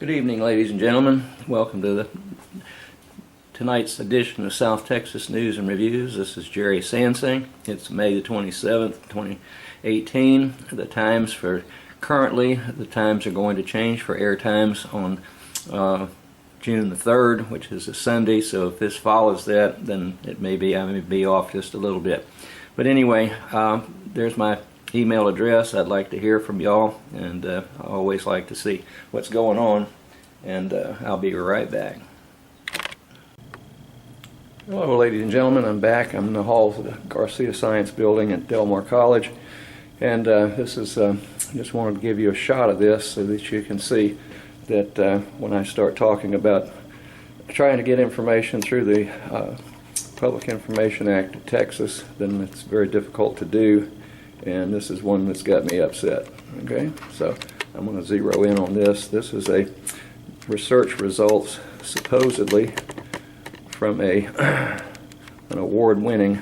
Good evening, ladies and gentlemen. Welcome to tonight's edition of South Texas News and Reviews. This is Jerry Sansing. It's May the 27th, 2018. The times are going to change for air times on June the 3rd, which is a Sunday. So if this follows that, then I may be off just a little bit. But anyway, there's my email address. I'd like to hear from y'all, and I always like to see what's going on, and I'll be right back. Hello, ladies and gentlemen. I'm back. I'm in the halls of the Garcia Science Building at Del Mar College, and this is just wanted to give you a shot of this so that you can see that when I start talking about trying to get information through the Public Information Act of Texas, then it's very difficult to do. And this is one that's got me upset. Okay, so I'm going to zero in on this. This is a research results supposedly from an award-winning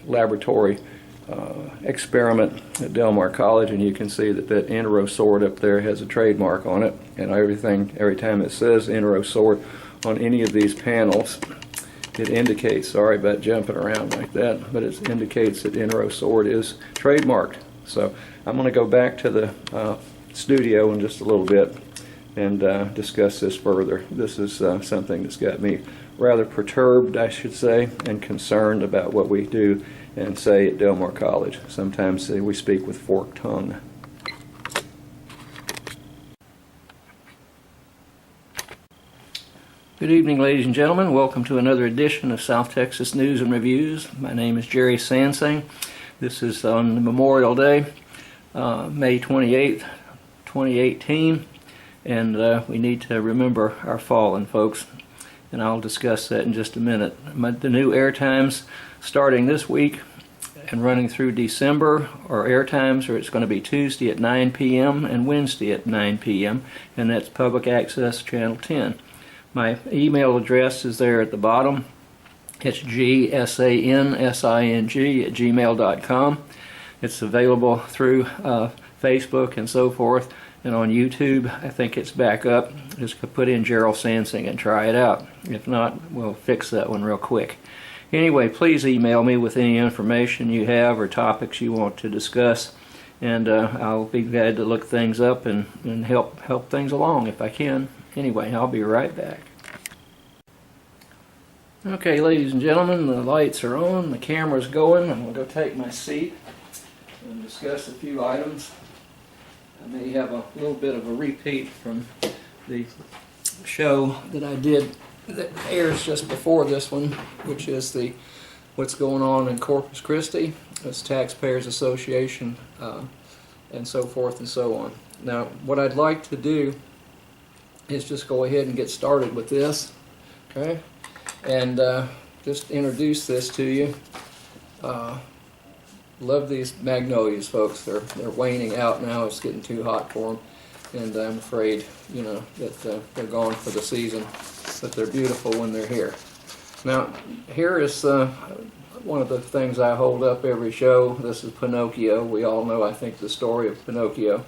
laboratory experiment at Del Mar College, and you can see that Enterosort up there has a trademark on it, and every time it says Enterosort on any of these panels, it indicates, sorry about jumping around like that, but it indicates that Enterosort is trademarked. So I'm going to go back to the studio in just a little bit and discuss this further. This is something that's got me rather perturbed, I should say, and concerned about what we do and say at Del Mar College. Sometimes we speak with forked tongue. Good evening, ladies and gentlemen. Welcome to another edition of South Texas News and Reviews. My name is Jerry Sansing. This is on Memorial Day, May 28th, 2018, and we need to remember our fallen folks, and I'll discuss that in just a minute. The new air times starting this week and running through December are air times, or it's going to be Tuesday at 9 p.m. and Wednesday at 9 p.m., and that's Public Access Channel 10. My email address is there at the bottom. It's gsansing@gmail.com. It's available through Facebook and so forth, and on YouTube I think it's back up. Just put in Gerald Sansing and try it out. If not, we'll fix that one real quick. Anyway, please email me with any information you have or topics you want to discuss, and I'll be glad to look things up and help things along if I can. Anyway, I'll be right back. Okay, ladies and gentlemen, the lights are on, the camera's going. I'm going to go take my seat and discuss a few items. I may have a little bit of a repeat from the show that I did that airs just before this one, which is what's going on in Corpus Christi. It's Taxpayers Association and so forth and so on. Now, what I'd like to do is just go ahead and get started with this, okay? And just introduce this to you. Love these magnolias, folks. They're waning out now. It's getting too hot for them, and I'm afraid, that they're gone for the season. But they're beautiful when they're here. Now, here is one of the things I hold up every show. This is Pinocchio. We all know, I think, the story of Pinocchio.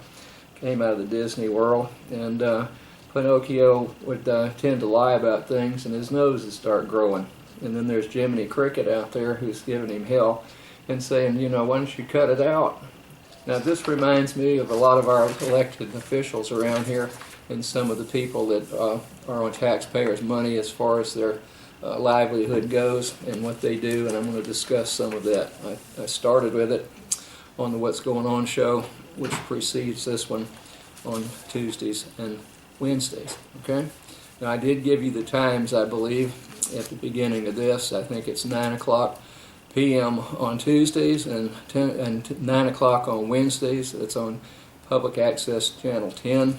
Came out of the Disney World, and Pinocchio would tend to lie about things, and his nose would start growing. And then there's Jiminy Cricket out there who's giving him hell and saying, why don't you cut it out? Now, this reminds me of a lot of our elected officials around here and some of the people that are on taxpayers' money as far as their livelihood goes and what they do, and I'm going to discuss some of that. I started with it on the What's Going On show, which precedes this one on Tuesdays and Wednesdays. Okay? Now, I did give you the times, I believe, at the beginning of this. I think it's 9 o'clock p.m. on Tuesdays and 9 o'clock on Wednesdays. It's on Public Access Channel 10,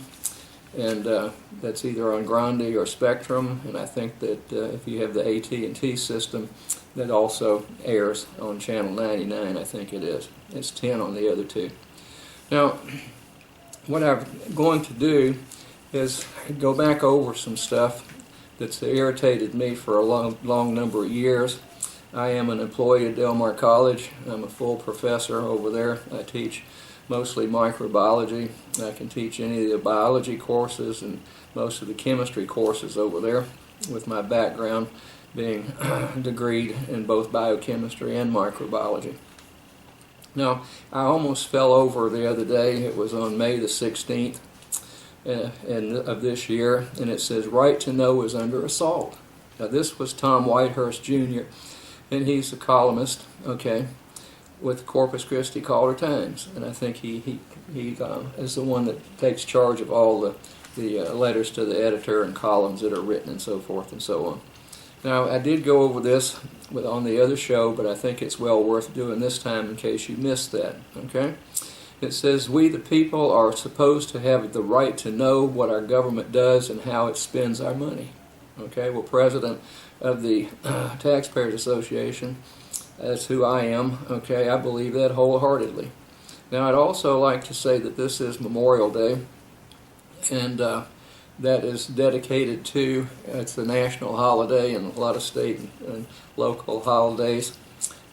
and that's either on Grande or Spectrum, and I think that if you have the AT&T system, that also airs on Channel 99, I think it is. It's 10 on the other two. Now, what I'm going to do is go back over some stuff that's irritated me for a long number of years. I am an employee at Del Mar College. I'm a full professor over there. I teach mostly microbiology. I can teach any of the biology courses and most of the chemistry courses over there, with my background being degreed in both biochemistry and microbiology. Now, I almost fell over the other day. It was on May the 16th of this year, and it says, "Right to Know is under assault." Now, this was Tom Whitehurst Jr., and he's a columnist, okay, with Corpus Christi Caller-Times, and I think he is the one that takes charge of all the letters to the editor and columns that are written and so forth and so on. Now, I did go over this on the other show, but I think it's well worth doing this time in case you missed that, okay? It says, "We the people are supposed to have the right to know what our government does and how it spends our money." Okay, well, president of the Taxpayers Association, that's who I am, okay, I believe that wholeheartedly. Now, I'd also like to say that this is Memorial Day, and that is dedicated to, it's a national holiday and a lot of state and local holidays,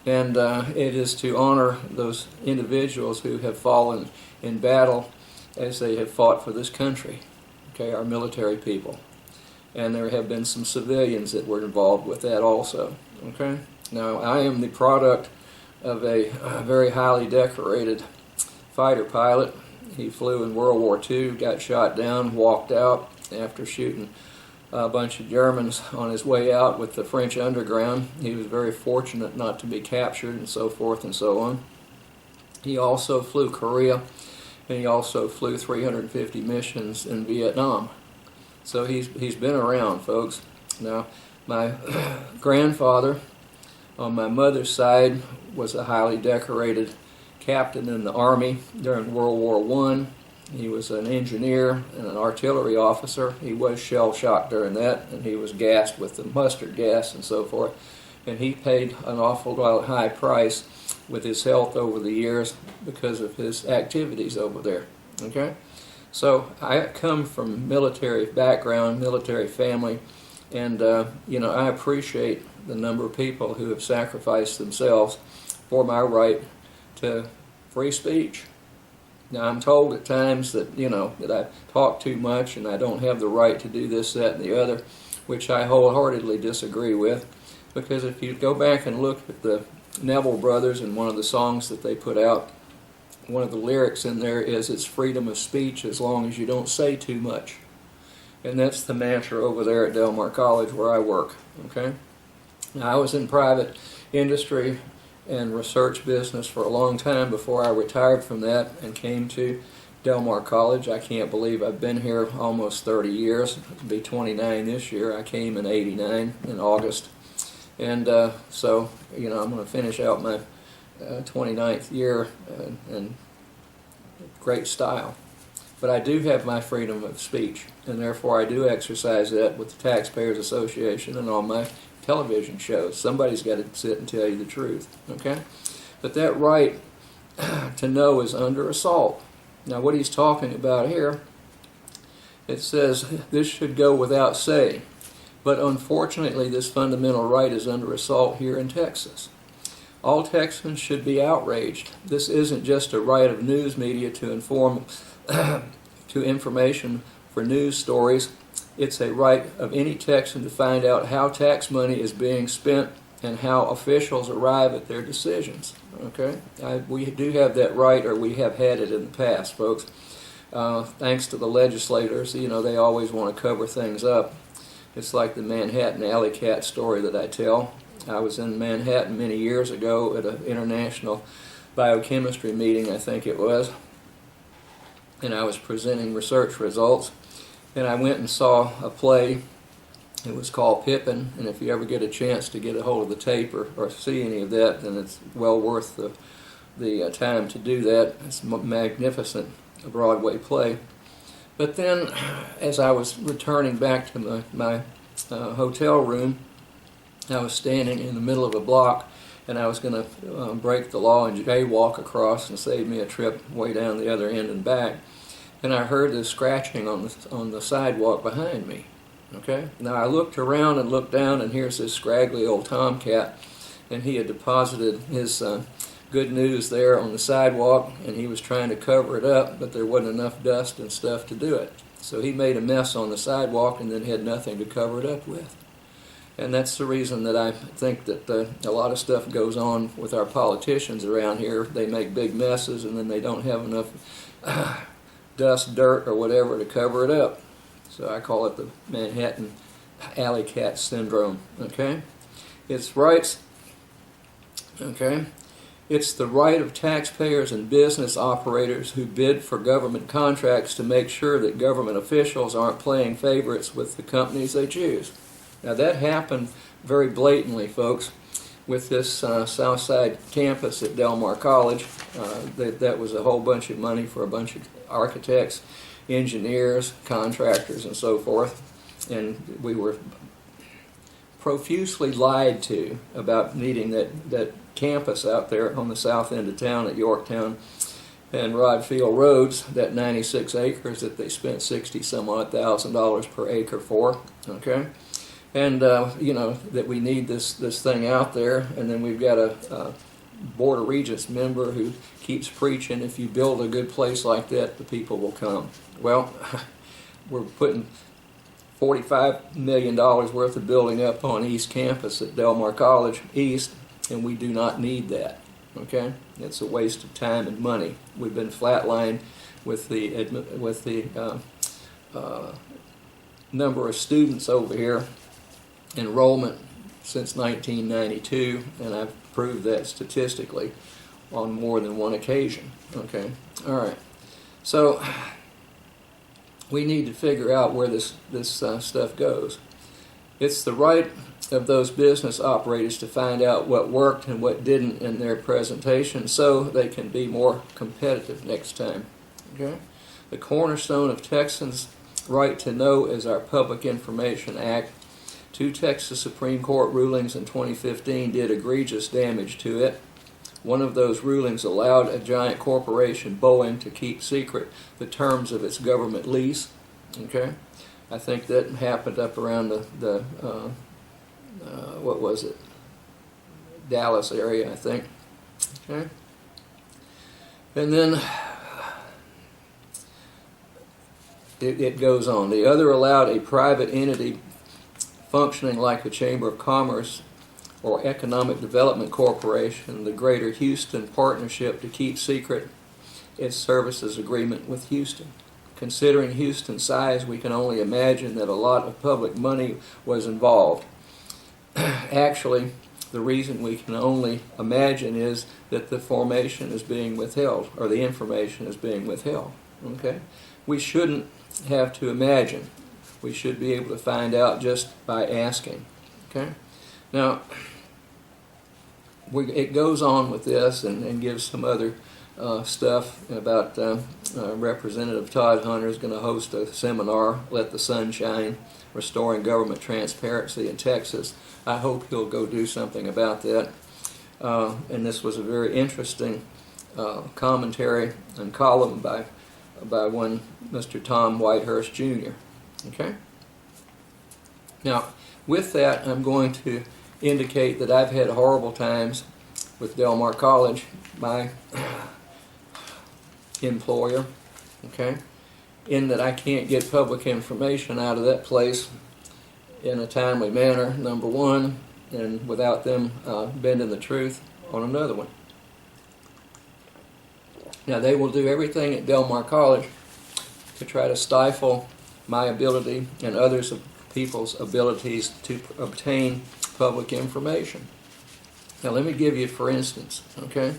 and it is to honor those individuals who have fallen in battle as they have fought for this country, okay, our military people. And there have been some civilians that were involved with that also, okay. Now, I am the product of a very highly decorated fighter pilot. He flew in World War II, got shot down, walked out after shooting a bunch of Germans on his way out with the French underground. He was very fortunate not to be captured and so forth and so on. He also flew Korea, and he also flew 350 missions in Vietnam. So he's been around, folks. Now, my grandfather on my mother's side was a highly decorated captain in the Army during World War I. He was an engineer and an artillery officer. He was shell-shocked during that, and he was gassed with the mustard gas and so forth. And he paid an awful high price with his health over the years because of his activities over there. Okay? So I come from military background, military family, and I appreciate the number of people who have sacrificed themselves for my right to free speech. Now, I'm told at times that, that I talk too much and I don't have the right to do this, that, and the other, which I wholeheartedly disagree with, because if you go back and look at the Neville Brothers and one of the songs that they put out, one of the lyrics in there is, "It's freedom of speech as long as you don't say too much." And that's the mantra over there at Del Mar College where I work, okay? Now, I was in private industry and research business for a long time before I retired from that and came to Del Mar College. I can't believe I've been here almost 30 years. It'll be 29 this year. I came in '89 in August. And so, I'm going to finish out my 29th year in great style. But I do have my freedom of speech, and therefore I do exercise that with the Taxpayers Association and on my television shows. Somebody's got to sit and tell you the truth, okay? But that right to know is under assault. Now, what he's talking about here, it says this should go without saying, but unfortunately this fundamental right is under assault here in Texas. All Texans should be outraged. This isn't just a right of news media to inform to information for news stories. It's a right of any Texan to find out how tax money is being spent and how officials arrive at their decisions. Okay, we do have that right, or we have had it in the past, folks. Thanks to the legislators, they always want to cover things up. It's like the Manhattan Alley Cat story that I tell. I was in Manhattan many years ago at an international biochemistry meeting, I think it was, and I was presenting research results. And I went and saw a play. It was called Pippin, and if you ever get a chance to get a hold of the tape or see any of that, then it's well worth the time to do that. It's a magnificent Broadway play. But then, as I was returning back to my hotel room, I was standing in the middle of a block, and I was going to break the law and jaywalk across and save me a trip way down the other end and back. And I heard this scratching on the sidewalk behind me. Okay? Now I looked around and looked down, and here's this scraggly old tomcat, and he had deposited his good news there on the sidewalk, and he was trying to cover it up, but there wasn't enough dust and stuff to do it. So he made a mess on the sidewalk and then had nothing to cover it up with. And that's the reason that I think that a lot of stuff goes on with our politicians around here. They make big messes and then they don't have enough dust, dirt, or whatever to cover it up. So I call it the Manhattan Alley Cat Syndrome. Okay? It's rights. Okay? It's the right of taxpayers and business operators who bid for government contracts to make sure that government officials aren't playing favorites with the companies they choose. Now that happened very blatantly, folks, with this Southside campus at Del Mar College. That was a whole bunch of money for a bunch of architects, engineers, contractors, and so forth. And we were profusely lied to about needing that campus out there on the south end of town at Yorktown and Rodfield Roads, that 96 acres that they spent $60,000 per acre for. Okay? And, you know, that we need this thing out there, and then we've got a Board of Regents member who keeps preaching, if you build a good place like that, the people will come. Well, we're putting $45 million worth of building up on East Campus at Del Mar College East, and we do not need that. Okay? It's a waste of time and money. We've been flatlined with the number of students over here, enrollment since 1992, and I've proved that statistically on more than one occasion. Okay, all right. So we need to figure out where this stuff goes. It's the right of those business operators to find out what worked and what didn't in their presentation, so they can be more competitive next time. Okay, the cornerstone of Texans' right to know is our Public Information Act. 2 Texas Supreme Court rulings in 2015 did egregious damage to it. One of those rulings allowed a giant corporation, Boeing, to keep secret the terms of its government lease. Okay, I think that happened up around the what was it? Dallas area, I think. Okay, and then it goes on. The other allowed a private entity functioning like a Chamber of Commerce or Economic Development Corporation, the Greater Houston Partnership, to keep secret its services agreement with Houston. Considering Houston's size, we can only imagine that a lot of public money was involved. Actually, the reason we can only imagine is that the formation is being withheld, or the information is being withheld. Okay? We shouldn't have to imagine. We should be able to find out just by asking. Okay? Now, it goes on with this and gives some other stuff about Representative Todd Hunter is going to host a seminar, Let the Sun Shine, Restoring Government Transparency in Texas. I hope he'll go do something about that. And this was a very interesting commentary and column by one Mr. Tom Whitehurst Jr. Okay? Now, with that, I'm going to indicate that I've had horrible times with Del Mar College, my employer, okay, in that I can't get public information out of that place in a timely manner, number one, and without them bending the truth on another one. Now, they will do everything at Del Mar College to try to stifle my ability and others of people's abilities to obtain public information. Now let me give you for instance, okay?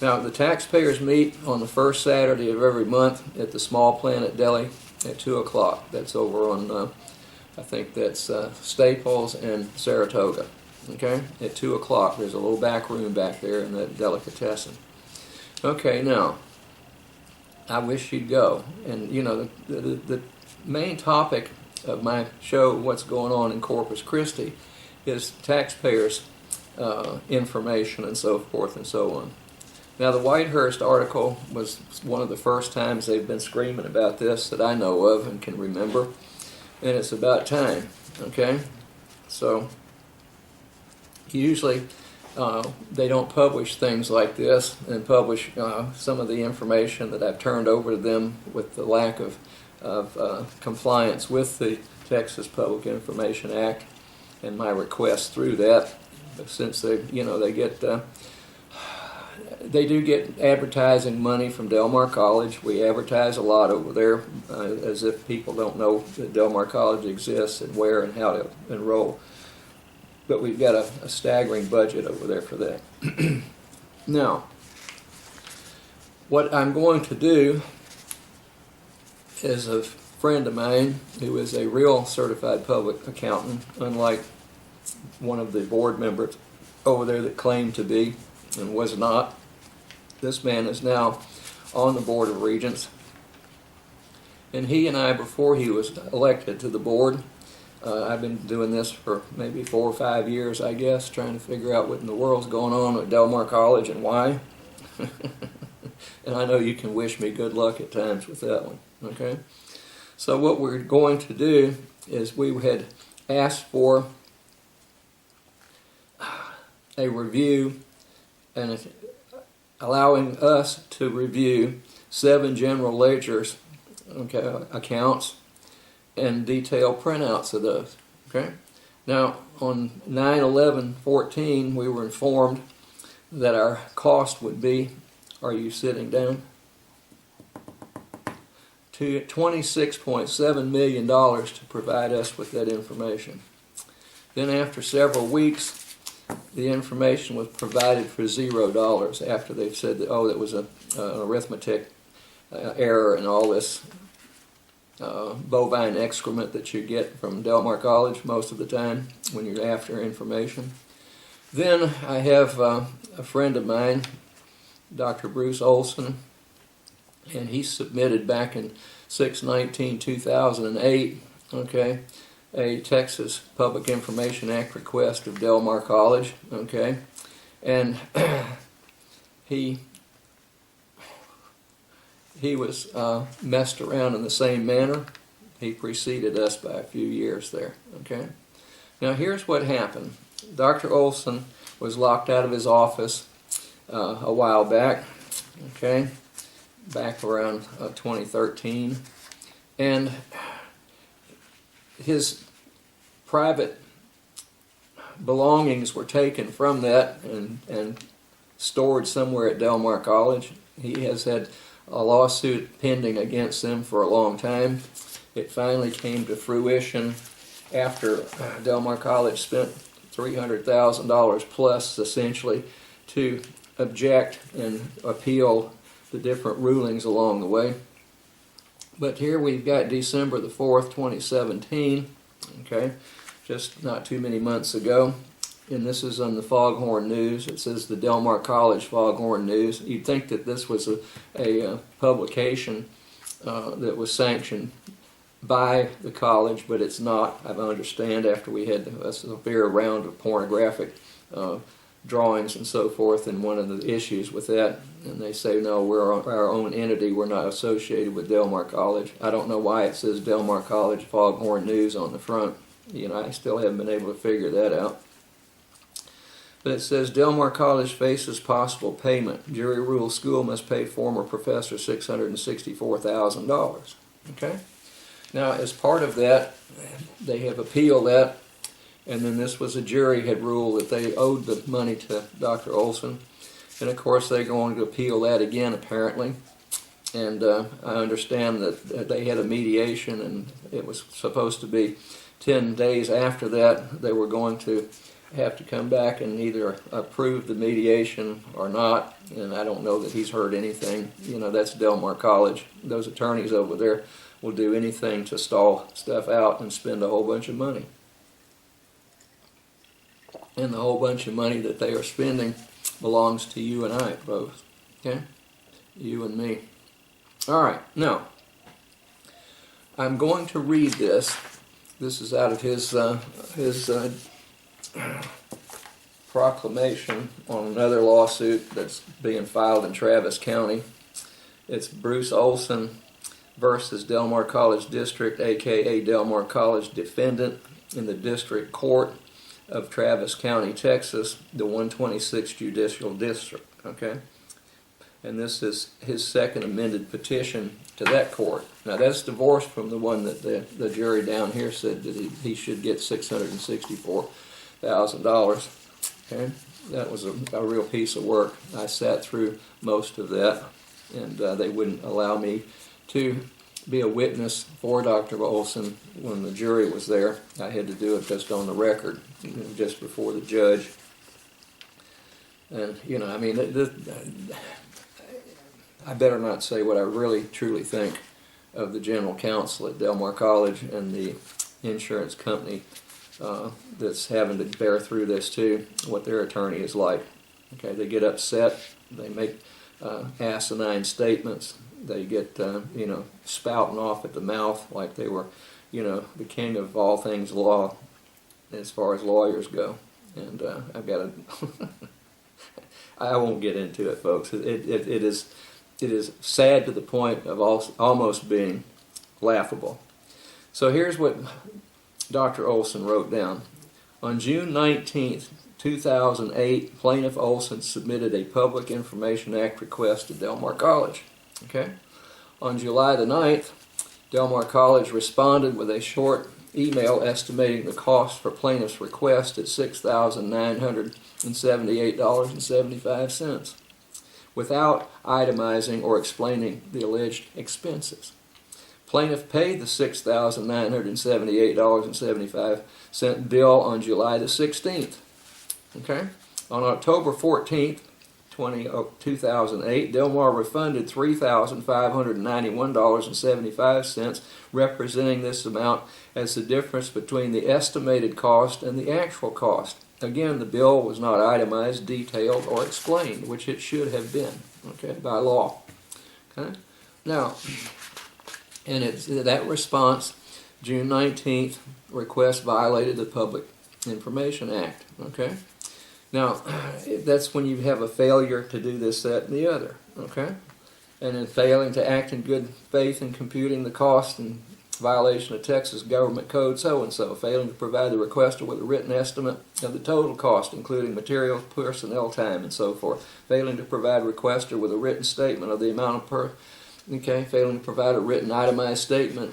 Now the taxpayers meet on the first Saturday of every month at the Small Planet Deli at 2 o'clock. That's over on, I think that's Staples and Saratoga, okay? At 2 o'clock. There's a little back room back there in that delicatessen. Okay, now, I wish you'd go. And you know, the main topic of my show, What's Going On in Corpus Christi, is taxpayers' information and so forth and so on. Now, the Whitehurst article was one of the first times they've been screaming about this that I know of and can remember, and it's about time, okay? So, usually they don't publish things like this and publish some of the information that I've turned over to them with the lack of compliance with the Texas Public Information Act and my request through that. Since they do get advertising money from Del Mar College. We advertise a lot over there, as if people don't know that Del Mar College exists and where and how to enroll. But we've got a staggering budget over there for that. Now, what I'm going to do is a friend of mine who is a real certified public accountant, unlike one of the board members over there that claimed to be and was not. This man is now on the Board of Regents, and he and I, before he was elected to the board, I've been doing this for maybe 4 or 5 years, I guess, trying to figure out what in the world's going on at Del Mar College and why. And I know you can wish me good luck at times with that one, okay? So what we're going to do is we had asked for a review and allowing us to review 7 general ledgers, okay, accounts, and detailed printouts of those. Okay. Now on 9/11/14, we were informed that our cost would be, are you sitting down? To $26.7 million to provide us with that information. Then after several weeks, the information was provided for $0 after they've said that, oh, that was an arithmetic error and all this bovine excrement that you get from Del Mar College most of the time when you're after information. Then I have a friend of mine, Dr. Bruce Olson, and he submitted back in 6/19/2008, okay, a Texas Public Information Act request of Del Mar College, okay, and he was messed around in the same manner. He preceded us by a few years there, okay. Now here's what happened. Dr. Olson was locked out of his office a while back, okay, back around 2013, and his private belongings were taken from that and stored somewhere at Del Mar College. He has had a lawsuit pending against them for a long time. It finally came to fruition after Del Mar College spent $300,000 plus, essentially, to object and appeal the different rulings along the way. But here we've got December the 4th, 2017, okay, just not too many months ago, and this is on the Foghorn News. It says the Del Mar College Foghorn News. You'd think that this was a publication that was sanctioned by the college, but it's not, I understand, after we had a severe round of pornographic drawings and so forth, and one of the issues with that, and they say, no, we're our own entity, we're not associated with Del Mar College. I don't know why it says Del Mar College Foghorn News on the front. You know, I still haven't been able to figure that out. But it says Del Mar College faces possible payment. Jury rules school must pay former professor $664,000. Okay? Now, as part of that, they have appealed that, and then this was a jury had ruled that they owed the money to Dr. Olson. And of course, they're going to appeal that again, apparently. And I understand that they had a mediation, and it was supposed to be 10 days after that they were going to have to come back and either approve the mediation or not. And I don't know that he's heard anything. You know, that's Del Mar College. Those attorneys over there will do anything to stall stuff out and spend a whole bunch of money. And the whole bunch of money that they are spending belongs to you and I, folks. Okay? You and me. All right. Now, I'm going to read this. This is out of his proclamation on another lawsuit that's being filed in Travis County. It's Bruce Olson versus Del Mar College District, aka Del Mar College defendant in the district court. of Travis County, Texas, the 126th Judicial District, okay? And this is his second amended petition to that court. Now that's divorced from the one that the jury down here said that he should get $664,000, okay? That was a real piece of work. I sat through most of that, and they wouldn't allow me to be a witness for Dr. Olson when the jury was there. I had to do it just on the record, just before the judge. And, I mean, I better not say what I really truly think of the general counsel at Del Mar College and the insurance company that's having to bear through this too, what their attorney is like. Okay, they get upset, they make asinine statements, they get, spouting off at the mouth like they were, the king of all things law as far as lawyers go. And I've got to, I won't get into it, folks. It is sad to the point of almost being laughable. So here's what Dr. Olson wrote down. On June 19th, 2008, Plaintiff Olson submitted a Public Information Act request to Del Mar College. Okay? On July the 9th, Del Mar College responded with a short email estimating the cost for plaintiff's request at $6,978.75, without itemizing or explaining the alleged expenses. Plaintiff paid the $6,978.75 bill on July the 16th. Okay? On October 14th, 2008, Del Mar refunded $3,591.75, representing this amount as the difference between the estimated cost and the actual cost. Again, the bill was not itemized, detailed, or explained, which it should have been, okay, by law. Okay? Now, and that response, June 19th, request violated the Public Information Act, okay? Now, that's when you have a failure to do this, that, and the other, okay? And in failing to act in good faith in computing the cost in violation of Texas Government Code so-and-so, failing to provide the requester with a written estimate of the total cost, including materials, personnel, time, and so forth, failing to provide requester with a written statement of the amount of failing to provide a written itemized statement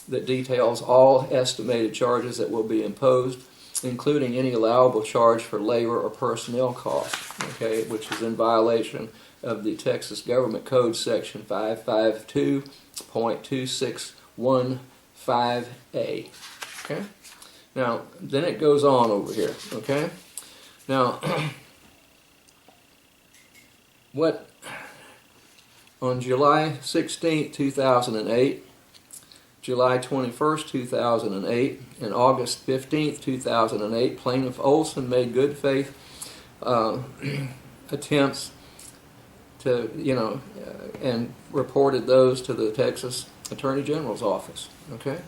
that details all estimated charges that will be imposed, including any allowable charge for labor or personnel costs, okay, which is in violation of the Texas Government Code section 552.261A. Okay? Now, then it goes on over here, okay? Now, on July 16, 2008, July 21, 2008, and August 15, 2008, Plaintiff Olson made good faith attempts to, and reported those to the Texas Attorney General's office. Okay?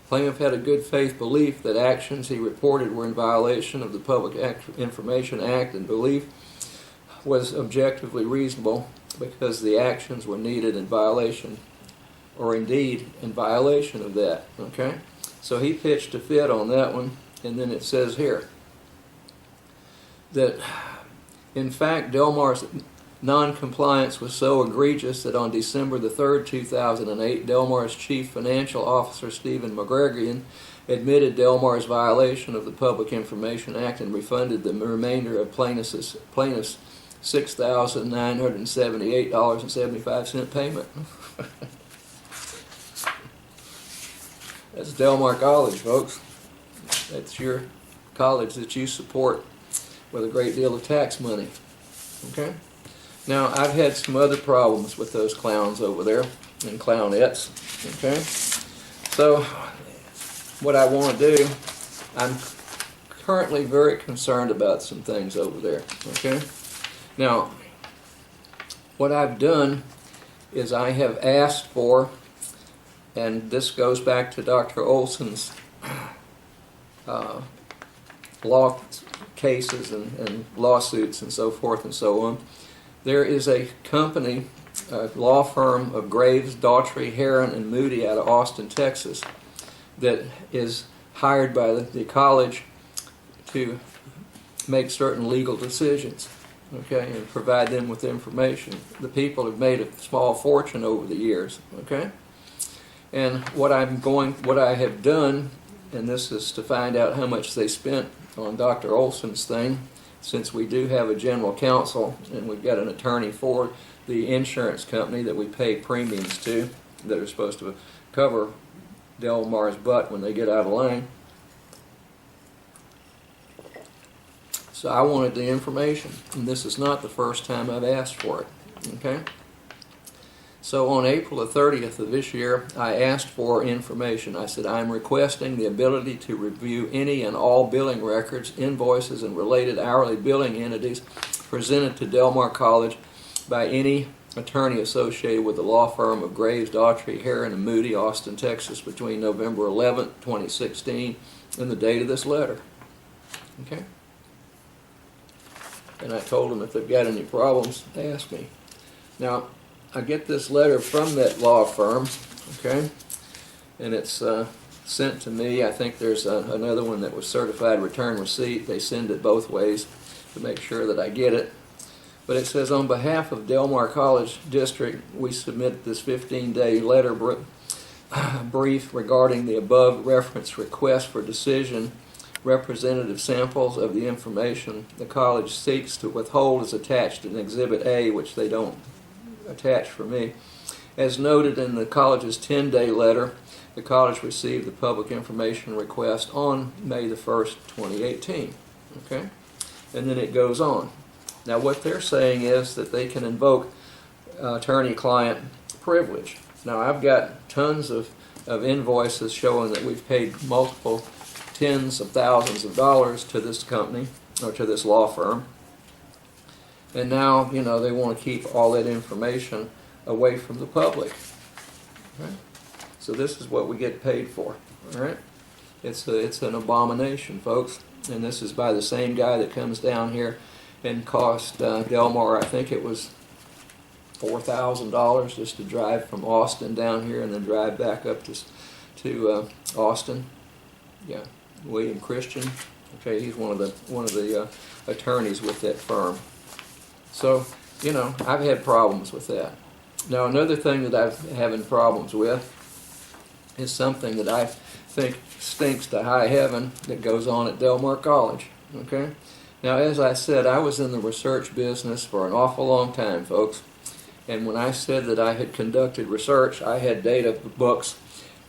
Plaintiff had a good faith belief that actions he reported were in violation of the Public Information Act, and belief was objectively reasonable because the actions were needed in violation, or indeed in violation of that. Okay? So he pitched a fit on that one, and then it says here that in fact Del Mar's non-compliance was so egregious that on December the 3rd, 2008, Del Mar's Chief Financial Officer, Stephen McGregorian, admitted Del Mar's violation of the Public Information Act and refunded the remainder of plaintiff's $6,978.75 payment. That's Del Mar College, folks. That's your college that you support with a great deal of tax money. Okay? Now, I've had some other problems with those clowns over there and clownettes. Okay? So, what I want to do, I'm currently very concerned about some things over there. Okay? Now, what I've done is I have asked for, and this goes back to Dr. Olson's law cases and lawsuits and so forth and so on. There is a company, a law firm of Graves, Daughtry, Heron, and Moody out of Austin, Texas, that is hired by the college to make certain legal decisions, okay, and provide them with information. The people have made a small fortune over the years, okay? And what I have done, and this is to find out how much they spent on Dr. Olson's thing, since we do have a general counsel and we've got an attorney for the insurance company that we pay premiums to that are supposed to cover Del Mar's butt when they get out of line. So I wanted the information, and this is not the first time I've asked for it, okay? So on April the 30th of this year, I asked for information. I said, I'm requesting the ability to review any and all billing records, invoices, and related hourly billing entities presented to Del Mar College by any attorney associated with the law firm of Graves, Daughtry, Heron, and Moody, Austin, Texas, between November 11th, 2016, and the date of this letter. Okay? And I told them if they've got any problems, ask me. Now, I get this letter from that law firm, okay, and it's sent to me. I think there's another one that was certified return receipt. They send it both ways to make sure that I get it. But it says, on behalf of Del Mar College District, we submit this 15-day letter brief regarding the above reference request for decision. Representative samples of the information the college seeks to withhold is attached in Exhibit A, which they don't attach for me. As noted in the college's 10-day letter, the college received the public information request on May the 1st, 2018. Okay? And then it goes on. Now what they're saying is that they can invoke attorney-client privilege. Now I've got tons of invoices showing that we've paid multiple tens of thousands of dollars to this company, or to this law firm. And now, you know, they want to keep all that information away from the public. Right? So this is what we get paid for. All right? It's an abomination, folks. And this is by the same guy that comes down here and cost Del Mar, I think it was $4,000 just to drive from Austin down here and then drive back up to Austin. Yeah, William Christian. Okay, he's one of the attorneys with that firm. So, you know, I've had problems with that. Now, another thing that I'm having problems with is something that I think stinks to high heaven that goes on at Del Mar College. Okay? Now, as I said, I was in the research business for an awful long time, folks. And when I said that I had conducted research, I had data books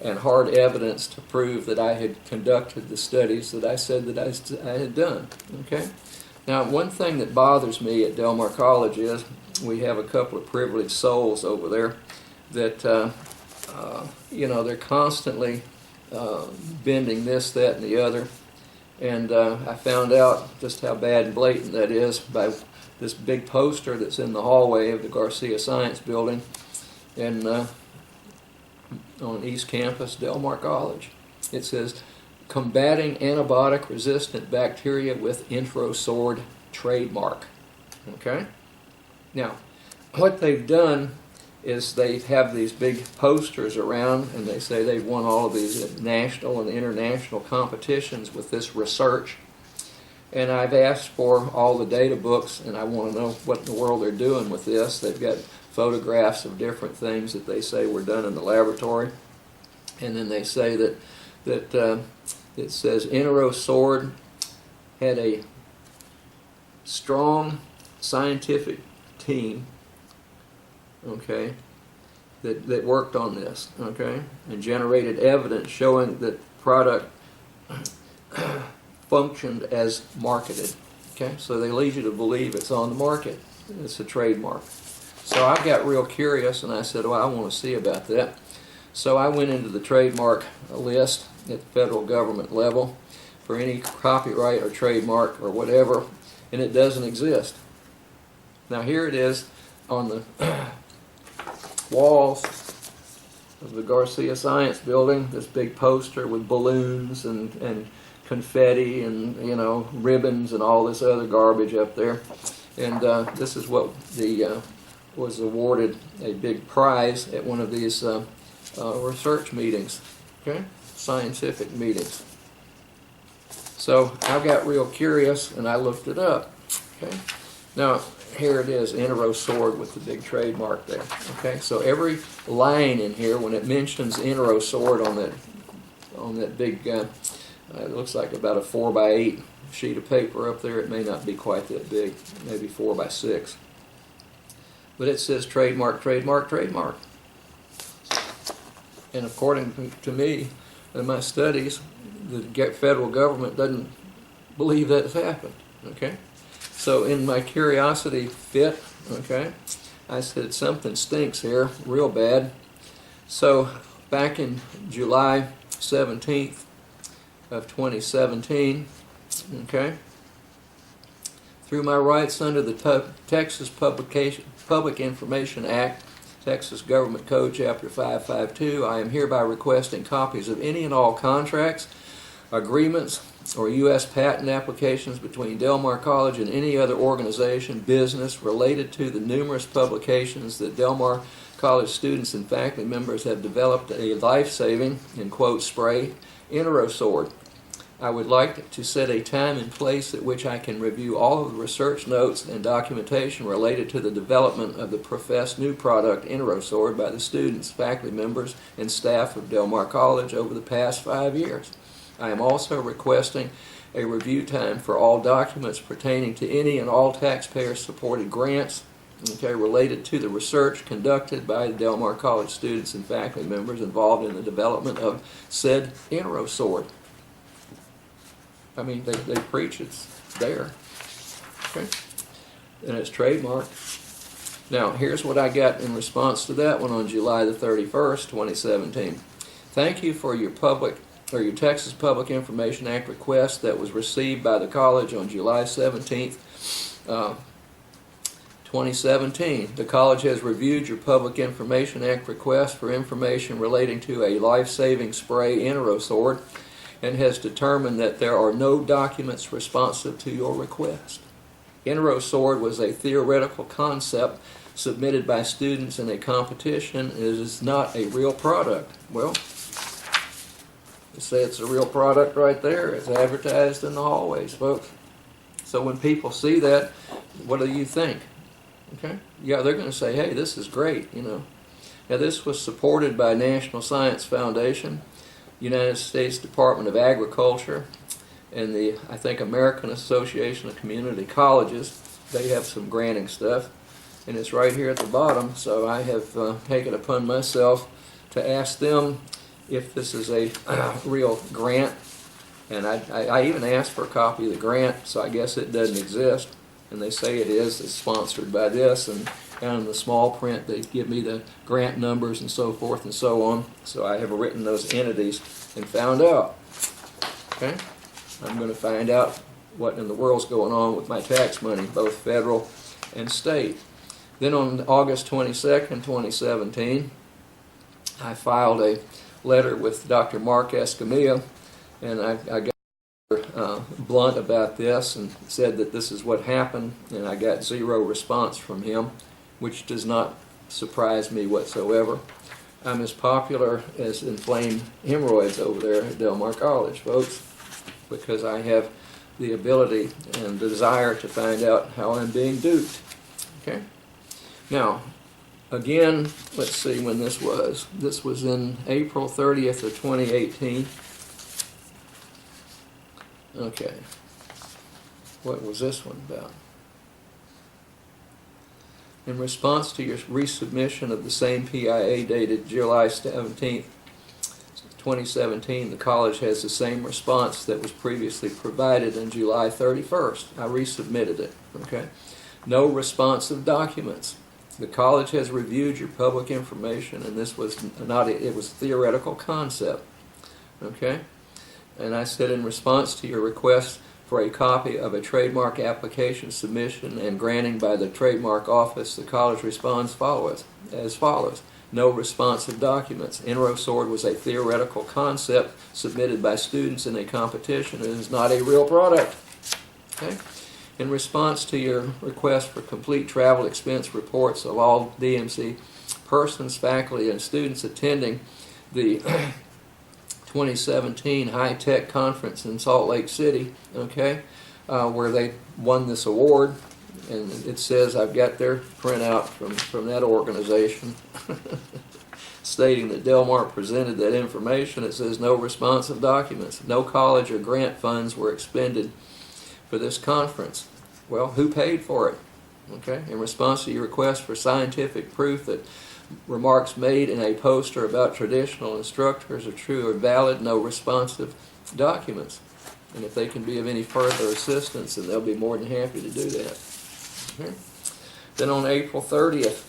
and hard evidence to prove that I had conducted the studies that I said that I had done. Okay? Now, one thing that bothers me at Del Mar College is we have a couple of privileged souls over there that, you know, they're constantly bending this, that, and the other. And I found out just how bad and blatant that is by this big poster that's in the hallway of the Garcia Science Building and on East Campus, Del Mar College. It says, "Combating antibiotic-resistant bacteria with Introsword trademark." Okay? Now, what they've done is they have these big posters around, and they say they've won all of these national and international competitions with this research. And I've asked for all the data books, and I want to know what in the world they're doing with this. They've got photographs of different things that they say were done in the laboratory. And then they say that it says Introsword had a strong scientific team, okay, that worked on this, okay, and generated evidence showing that the product functioned as marketed. Okay, so they lead you to believe it's on the market. It's a trademark. So I got real curious, and I said, well, I want to see about that. So I went into the trademark list at the federal government level for any copyright or trademark or whatever, and it doesn't exist. Now here it is on the walls of the Garcia Science Building, this big poster with balloons and confetti and, you know, ribbons and all this other garbage up there. And this is what was awarded a big prize at one of these research meetings, okay, scientific meetings. So I got real curious and I looked it up. Okay. Now here it is, Enterosword with the big trademark there. Okay. So every line in here, when it mentions Enterosword on that big, it looks like about a 4x8 sheet of paper up there. It may not be quite that big, maybe 4x6. But it says trademark, trademark, trademark. And according to me and my studies, the federal government doesn't believe that's happened. Okay, so in my curiosity fit, okay, I said something stinks here, real bad. So back in July 17th of 2017, okay, through my rights under the Texas Public Information Act, Texas Government Code Chapter 552, I am hereby requesting copies of any and all contracts, agreements, or U.S. patent applications between Del Mar College and any other organization, business related to the numerous publications that Del Mar College students and faculty members have developed a life-saving, in quotes, spray, Enterosword. I would like to set a time and place at which I can review all of the research notes and documentation related to the development of the professed new product, Enterosword, by the students, faculty members, and staff of Del Mar College over the past 5 years. I am also requesting a review time for all documents pertaining to any and all taxpayer-supported grants, okay, related to the research conducted by the Del Mar College students and faculty members involved in the development of said Enterosword. I mean, they preach it's there, okay, and it's trademarked. Now, here's what I got in response to that one on July the 31st, 2017. Thank you for your Texas Public Information Act request that was received by the college on July 17th, 2017. The college has reviewed your Public Information Act request for information relating to a life-saving spray Enterosword and has determined that there are no documents responsive to your request. Enterosword was a theoretical concept submitted by students in a competition. It is not a real product. Well, they say it's a real product right there. It's advertised in the hallways, folks. So when people see that, what do you think? Okay? Yeah, they're going to say, hey, this is great, you know. Now, this was supported by National Science Foundation, United States Department of Agriculture, and the, I think, American Association of Community Colleges. They have some granting stuff, and it's right here at the bottom, so I have taken upon myself to ask them if this is a real grant, and I even asked for a copy of the grant, so I guess it doesn't exist, and they say it is. It's sponsored by this, and down in the small print they give me the grant numbers and so forth and so on, so I have written those entities and found out. Okay, I'm going to find out what in the world's going on with my tax money, both federal and state. Then on August 22nd, 2017, I filed a letter with Dr. Mark Escamilla, and I got blunt about this and said that this is what happened, and I got zero response from him, which does not surprise me whatsoever. I'm as popular as inflamed hemorrhoids over there at Del Mar College, folks, because I have the ability and desire to find out how I'm being duped. Okay? Now, again, let's see when this was. This was in April 30th of 2018. Okay. What was this one about? In response to your resubmission of the same PIA dated July 17th, 2017, the college has the same response that was previously provided on July 31st. I resubmitted it. Okay. No responsive documents. The college has reviewed your public information, and this was not, it was a theoretical concept. Okay? And I said, in response to your request for a copy of a trademark application submission and granting by the trademark office, the college responds as follows. No responsive documents. Enterosword was a theoretical concept submitted by students in a competition. It is not a real product. Okay? In response to your request for complete travel expense reports of all DMC persons, faculty, and students attending the 2017 high-tech conference in Salt Lake City, okay, where they won this award. And it says, I've got their printout from that organization stating that Del Mar presented that information. It says no responsive documents. No college or grant funds were expended for this conference. Well, who paid for it? Okay, in response to your request for scientific proof that remarks made in a poster about traditional instructors are true or valid, no responsive documents. And if they can be of any further assistance, then they'll be more than happy to do that. Okay. Then on April 30th,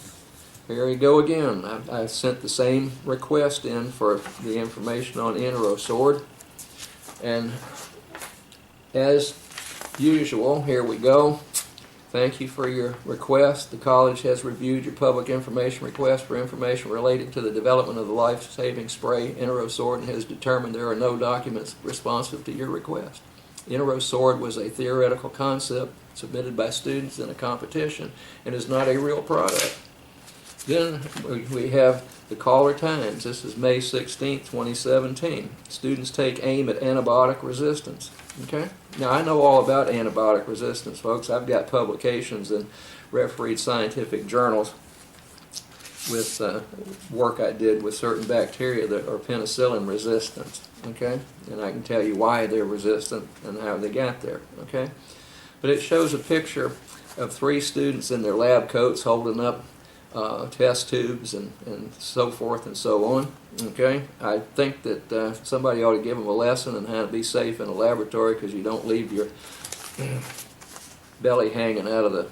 here we go again. I sent the same request in for the information on Interosorb. And as usual, here we go. Thank you for your request. The college has reviewed your public information request for information related to the development of the life-saving spray Interosorb and has determined there are no documents responsive to your request. Interosorb was a theoretical concept submitted by students in a competition and is not a real product. Then we have the Caller Times. This is May 16, 2017. Students take aim at antibiotic resistance. Okay? Now, I know all about antibiotic resistance, folks. I've got publications in refereed scientific journals with work I did with certain bacteria that are penicillin resistant. Okay? And I can tell you why they're resistant and how they got there. Okay? But it shows a picture of 3 students in their lab coats holding up test tubes and so forth and so on. Okay, I think that somebody ought to give them a lesson on how to be safe in a laboratory, because you don't leave your belly hanging out of the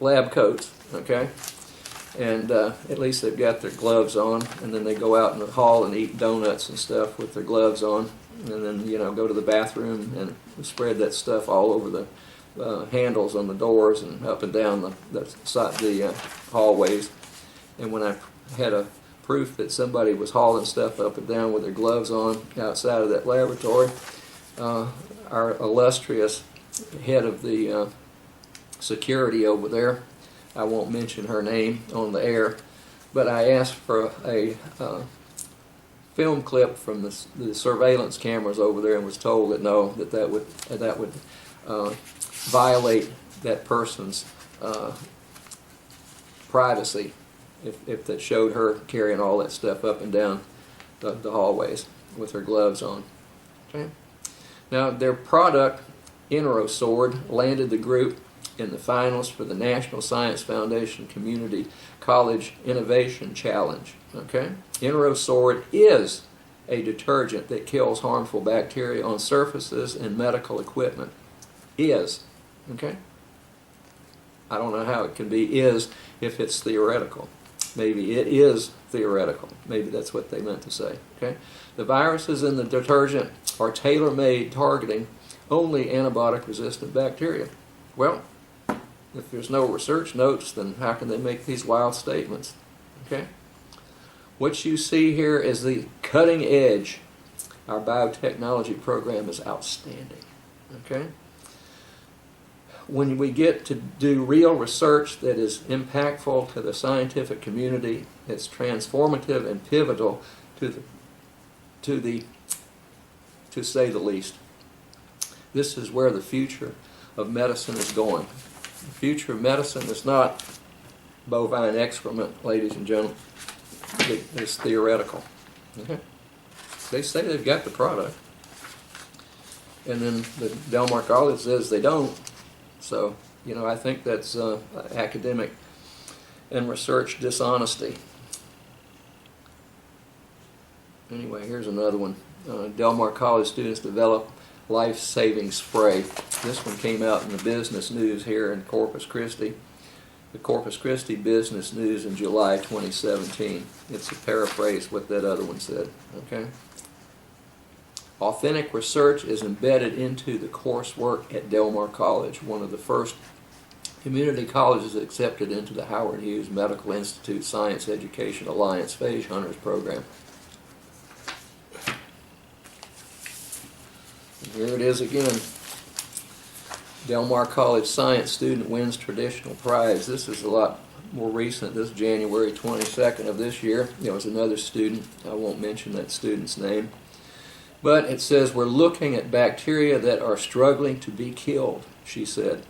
lab coats. Okay, and at least they've got their gloves on, and then they go out in the hall and eat donuts and stuff with their gloves on, and then go to the bathroom and spread that stuff all over the handles on the doors and up and down the hallways. And when I had a proof that somebody was hauling stuff up and down with their gloves on outside of that laboratory, our illustrious head of the security over there, I won't mention her name on the air, but I asked for a film clip from the surveillance cameras over there and was told that no, that would violate that person's privacy if that showed her carrying all that stuff up and down the hallways with her gloves on. Okay. Now, their product, Interosorb, landed the group in the finals for the National Science Foundation Community College Innovation Challenge. Okay. Interosorb is a detergent that kills harmful bacteria on surfaces and medical equipment. Is. Okay? I don't know how it can be is if it's theoretical. Maybe it is theoretical. Maybe that's what they meant to say. Okay? The viruses in the detergent are tailor-made, targeting only antibiotic-resistant bacteria. Well, if there's no research notes, then how can they make these wild statements? Okay? What you see here is the cutting edge. Our biotechnology program is outstanding. Okay? When we get to do real research that is impactful to the scientific community, it's transformative and pivotal to say the least. This is where the future of medicine is going. The future of medicine is not bovine excrement, ladies and gentlemen. It's theoretical. Okay? They say they've got the product, and then the Del Mar College says they don't. So, I think that's academic and research dishonesty. Anyway, here's another one. Del Mar College students develop life-saving spray. This one came out in the Business News here in Corpus Christi. The Corpus Christi Business News in July 2017. It's a paraphrase what that other one said. Okay. Authentic research is embedded into the coursework at Del Mar College, one of the first community colleges accepted into the Howard Hughes Medical Institute Science Education Alliance Phage Hunters program. And here it is again. Del Mar College science student wins traditional prize. This is a lot more recent, this January 22nd of this year, there was another student. I won't mention that student's name. But it says, we're looking at bacteria that are struggling to be killed, she said.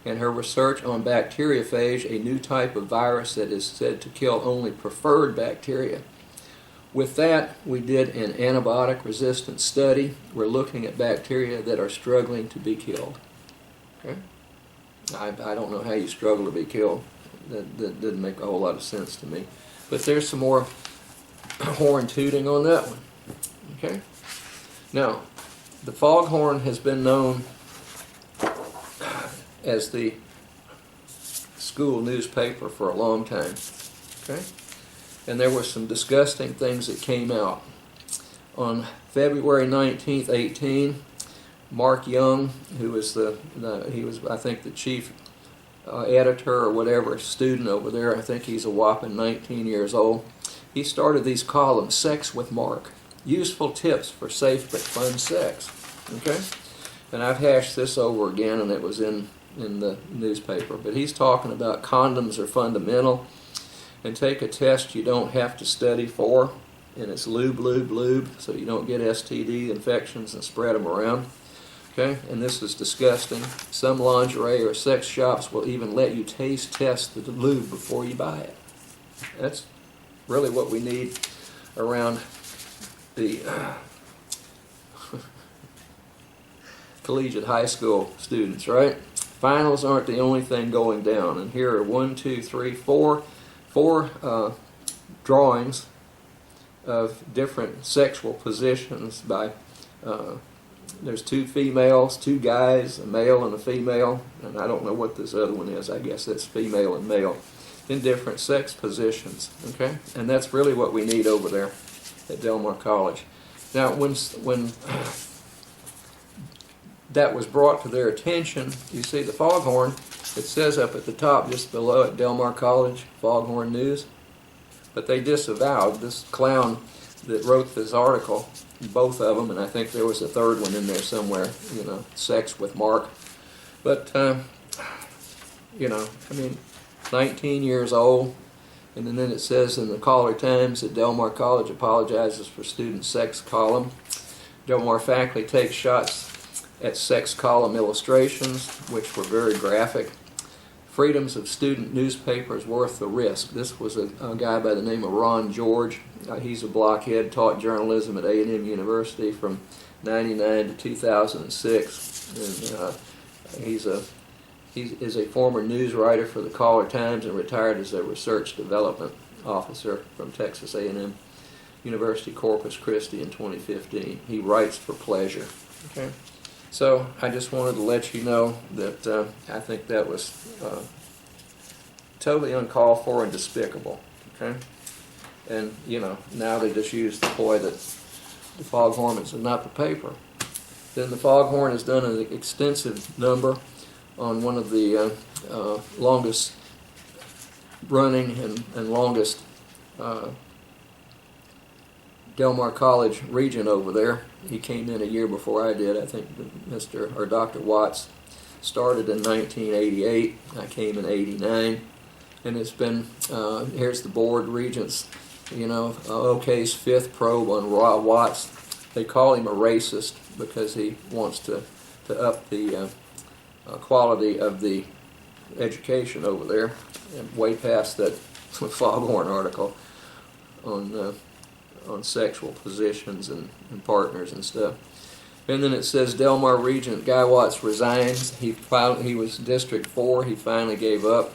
And her research on bacteriophage, a new type of virus that is said to kill only preferred bacteria. With that, we did an antibiotic resistant study. We're looking at bacteria that are struggling to be killed. Okay? I don't know how you struggle to be killed. That didn't make a whole lot of sense to me. But there's some more horn tooting on that one. Okay? Now, the foghorn has been known as the school newspaper for a long time. Okay? And there were some disgusting things that came out. On February 19th, 18, Mark Young, who was he was, I think, the chief editor or whatever, student over there, I think he's a whopping 19 years old, he started these columns, Sex with Mark, useful tips for safe but fun sex. Okay? And I've hashed this over again, and it was in the newspaper, but he's talking about condoms are fundamental, and take a test you don't have to study for, and it's lube, lube, lube, so you don't get STD infections and spread them around. Okay, and this is disgusting. Some lingerie or sex shops will even let you taste test the lube before you buy it. That's really what we need around the collegiate high school students, right? Finals aren't the only thing going down, and here are four drawings of different sexual positions by there's two females, two guys, a male and a female, and I don't know what this other one is. I guess that's female and male in different sex positions. Okay, and that's really what we need over there at Del Mar College. Now, when that was brought to their attention, you see the foghorn. It says up at the top, just below at Del Mar College, Foghorn News. But they disavowed this clown that wrote this article, both of them, and I think there was a third one in there somewhere, you know, Sex with Mark. But, you know, I mean, 19 years old, and then it says in the Caller Times that Del Mar College apologizes for student sex column. Del Mar faculty takes shots at sex column illustrations, which were very graphic. Freedoms of student newspapers worth the risk. This was a guy by the name of Ron George. He's a blockhead, taught journalism at A&M University from 99 to 2006. And he is a former news writer for the Caller Times and retired as a research development officer from Texas A&M University Corpus Christi in 2015. He writes for pleasure. Okay. So I just wanted to let you know that I think that was totally uncalled for and despicable. Okay, and you know, now they just use the ploy that the foghorn is not the paper. Then the foghorn has done an extensive number on one of the longest running and longest Del Mar College region over there. He came in a year before I did. I think Dr. Watts started in 1988. I came in '89, and it's been here's the board regents. You know, OK's fifth probe on Watts. They call him a racist because he wants to up the quality of the education over there, and way past that foghorn article on sexual positions and partners and stuff. And then it says Del Mar Regent Guy Watts resigns. He was District 4. He finally gave up.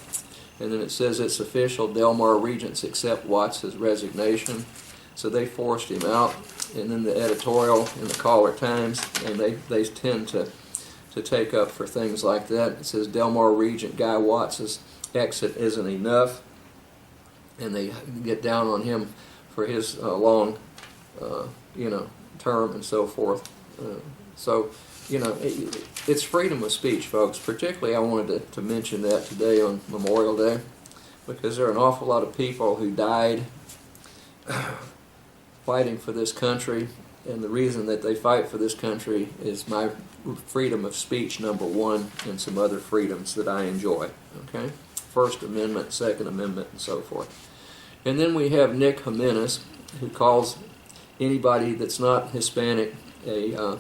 And then it says it's official. Del Mar Regents accept Watts' resignation. So they forced him out. And then the editorial in the Caller Times, and they tend to take up for things like that. It says Del Mar Regent Guy Watts' exit isn't enough. And they get down on him for his long, term and so forth. So, you know, it's freedom of speech, folks. Particularly, I wanted to mention that today on Memorial Day, because there are an awful lot of people who died fighting for this country, and the reason that they fight for this country is my freedom of speech, number one, and some other freedoms that I enjoy. Okay. First Amendment, Second Amendment, and so forth. And then we have Nick Jimenez, who calls anybody that's not Hispanic a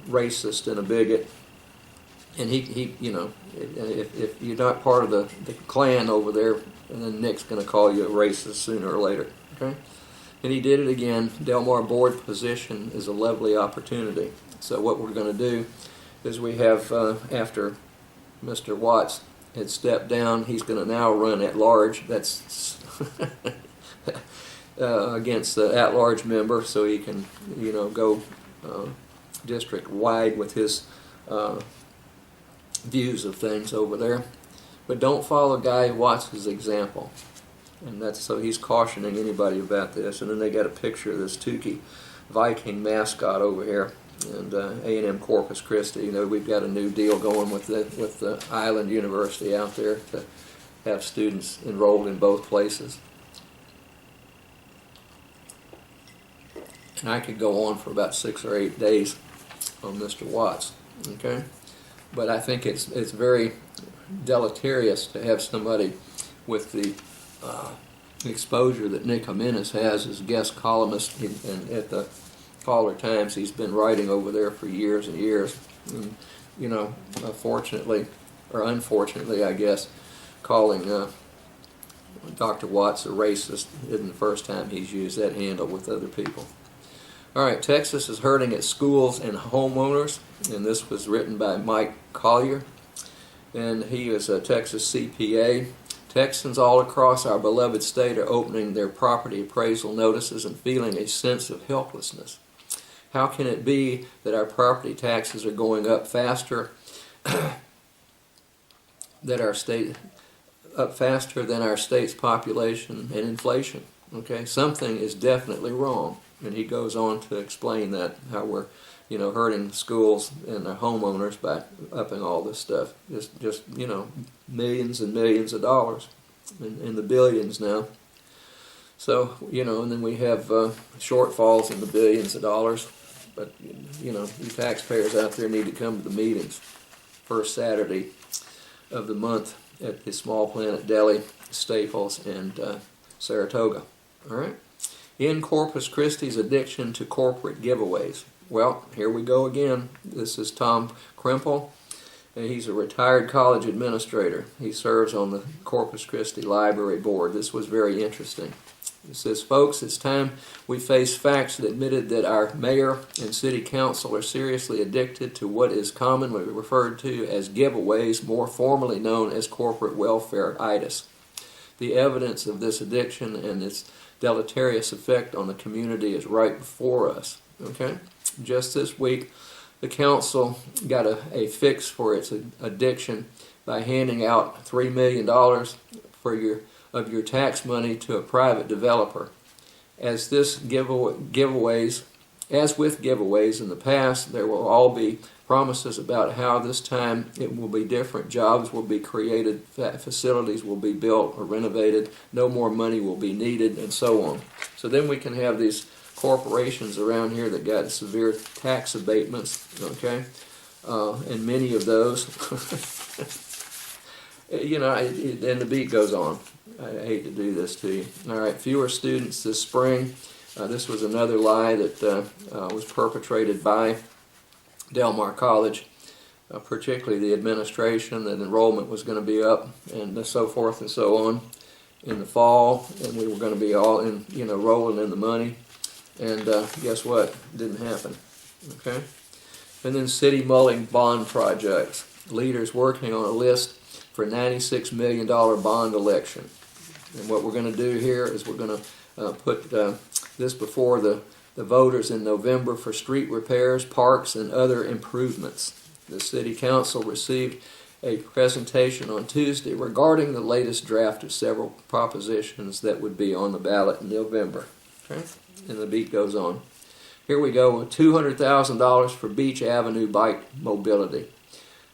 racist and a bigot. And he you know, if you're not part of the Klan over there, and then Nick's going to call you a racist sooner or later. Okay? And he did it again. Delmar board position is a lovely opportunity. So what we're going to do is we have, after Mr. Watts had stepped down, he's going to now run at large. That's against the at-large member, so he can, you know, go district-wide with his views of things over there. But don't follow Guy Watts' example. And that's, so he's cautioning anybody about this. And then they got a picture of this Tukey Viking mascot over here. And A&M Corpus Christi, you know, we've got a new deal going with the Island University out there to have students enrolled in both places. And I could go on for about 6 or 8 days on Mr. Watts, okay? But I think it's very deleterious to have somebody with the exposure that Nick Jimenez has as guest columnist, and at the Caller Times he's been writing over there for years and years. And, you know, fortunately, or unfortunately, I guess, calling Dr. Watts a racist isn't the first time he's used that handle with other people. All right, Texas is hurting its schools and homeowners, and this was written by Mike Collier, and he is a Texas CPA. Texans all across our beloved state are opening their property appraisal notices and feeling a sense of helplessness. How can it be that our property taxes are going up faster than our state's population and inflation? Okay, something is definitely wrong. And he goes on to explain that, how we're, you know, hurting schools and their homeowners by upping all this stuff. Just you know, millions and millions of dollars, in the billions now. So, you know, and then we have shortfalls in the billions of dollars. But, you know, you taxpayers out there need to come to the meetings. First Saturday of the month at the Small Planet Deli, Staples, and Saratoga. All right? In Corpus Christi's addiction to corporate giveaways. Well, here we go again. This is Tom Krempel. He's a retired college administrator. He serves on the Corpus Christi Library Board. This was very interesting. It says, folks, it's time we face facts that admitted that our mayor and city council are seriously addicted to what is commonly referred to as giveaways, more formally known as corporate welfare-itis. The evidence of this addiction and its deleterious effect on the community is right before us. Okay? Just this week, the council got a fix for its addiction by handing out $3 million of your tax money to a private developer. As with giveaways in the past, there will all be promises about how this time it will be different. Jobs will be created, facilities will be built or renovated, no more money will be needed, and so on. So then we can have these corporations around here that got severe tax abatements, okay, and many of those, you know, and the beat goes on. I hate to do this to you. All right, fewer students this spring. This was another lie that was perpetrated by Delmar College, particularly the administration, that enrollment was going to be up and so forth and so on in the fall, and we were going to be all in, you know, rolling in the money. And guess what? It didn't happen. Okay? And then city mulling bond projects. Leaders working on a list for a $96 million bond election. And what we're going to do here is we're going to put this before the voters in November for street repairs, parks, and other improvements. The City Council received a presentation on Tuesday regarding the latest draft of several propositions that would be on the ballot in November. Okay? And the beat goes on. Here we go with $200,000 for Beach Avenue bike mobility,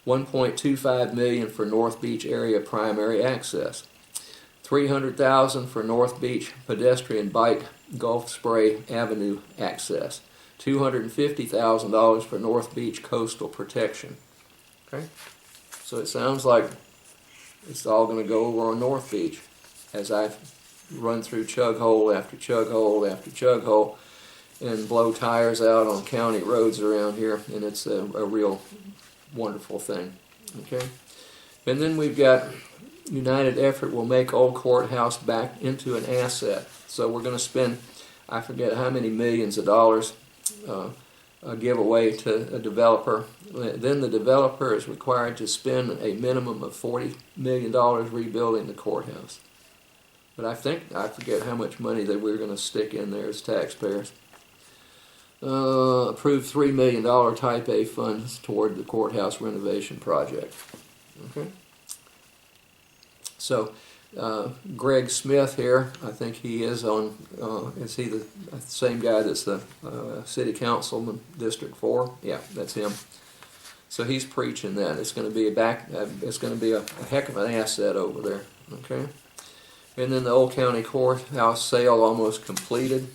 $1.25 million for North Beach area primary access, $300,000 for North Beach pedestrian bike Gulf Spray Avenue access, $250,000 for North Beach coastal protection. Okay, so it sounds like It's all going to go over on North Beach as I run through chug hole after chug hole after chug hole and blow tires out on county roads around here, and it's a real wonderful thing. Okay, and then we've got united effort will make Old Courthouse back into an asset. So we're going to spend, I forget how many millions of dollars, a giveaway to a developer. Then the developer is required to spend a minimum of $40 million rebuilding the courthouse. But I forget how much money that we're going to stick in there as taxpayers. Approved $3 million Type A funds toward the courthouse renovation project. Okay. So Greg Smith here, I think he is on, is he the same guy that's the city councilman, District 4? Yeah, that's him. So he's preaching that. It's going to be it's going to be a heck of an asset over there. Okay. And then the Old County Courthouse sale almost completed.